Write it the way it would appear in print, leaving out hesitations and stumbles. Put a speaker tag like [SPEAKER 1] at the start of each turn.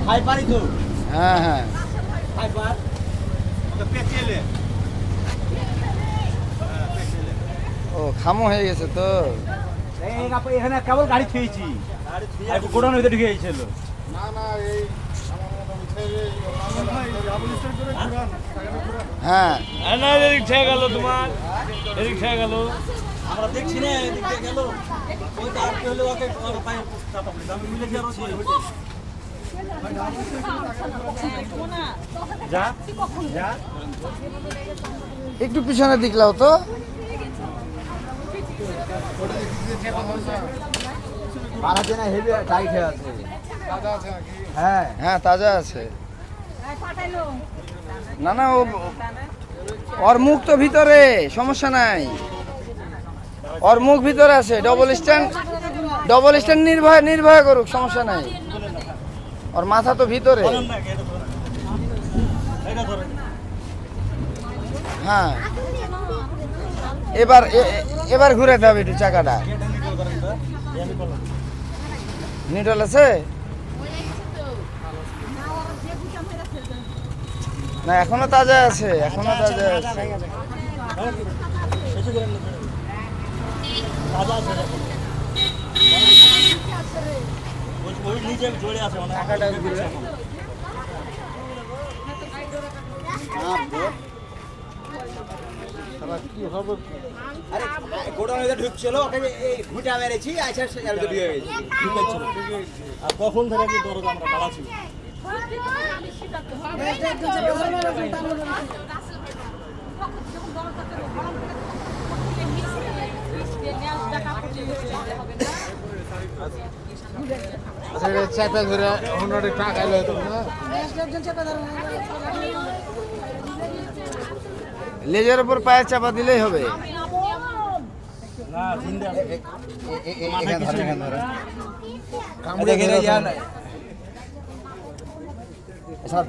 [SPEAKER 1] ফাইবারই তো।
[SPEAKER 2] হ্যাঁ হ্যাঁ
[SPEAKER 1] ফাইবার ওটা পেঁচেলে।
[SPEAKER 2] ও খামো হয়ে গেছে তো।
[SPEAKER 1] এখানে কেবল গাড়ি থুয়েছি, গোডাউন ভিতরে ঢুকে গেছিল।
[SPEAKER 3] না না এই
[SPEAKER 2] হ্যাঁ
[SPEAKER 4] না এদিক ঠেয়ে গেল তোমার, এদিক ঠেয়ে গেল।
[SPEAKER 1] আমরা দেখছি না এদিক থেকে গেল ওই তো আটকে হলে ওকে ওর পায়ে চাপা পড়ে আমি মিলে যাওয়ার যা যা
[SPEAKER 2] একটু পিছনে দিকলাও তো।
[SPEAKER 1] আর আছে না হেভি টাইট হয়ে আছে।
[SPEAKER 3] দাদা আছে নাকি?
[SPEAKER 1] হ্যাঁ
[SPEAKER 2] হ্যাঁ তাজা আছে। না না ও ওর মুখ তো ভিতরে, সমস্যা নাই। ওর মুখ ভিতরে আছে। ডবল স্ট্যান্ড নির্ভয় করুক, সমস্যা নাই। ওর মাথা তো ভিতরে। হ্যাঁ এবার ঘুরাতে হবে একটু চাকাটা। নিডল আছে না? এখনো তাজা আছে, এখনো তাজা আছে।
[SPEAKER 1] ওই নিচে জড়ে আছে মানে
[SPEAKER 2] চাকাটা ঘুরে
[SPEAKER 1] আরে গোডাউন ভিতরে ঢুকছিল ওকে এই ঘুটা মেরেছি আইসা এর ভিতরে ঢুকে গেছে ঢুকেছিল। আর কখন থেকে কি দরজা আমরা পালাছি।
[SPEAKER 3] আচ্ছা এটা চেপে ধরে 100 টাকা এলো তো না?
[SPEAKER 2] লেজের উপর পায়ের চাপা দিলেই হবে।
[SPEAKER 1] না জিন্দা
[SPEAKER 3] এখানে ধরে এখানে ধরে।
[SPEAKER 1] কামড়ে গেলে ইয়া নাই। এছাড়া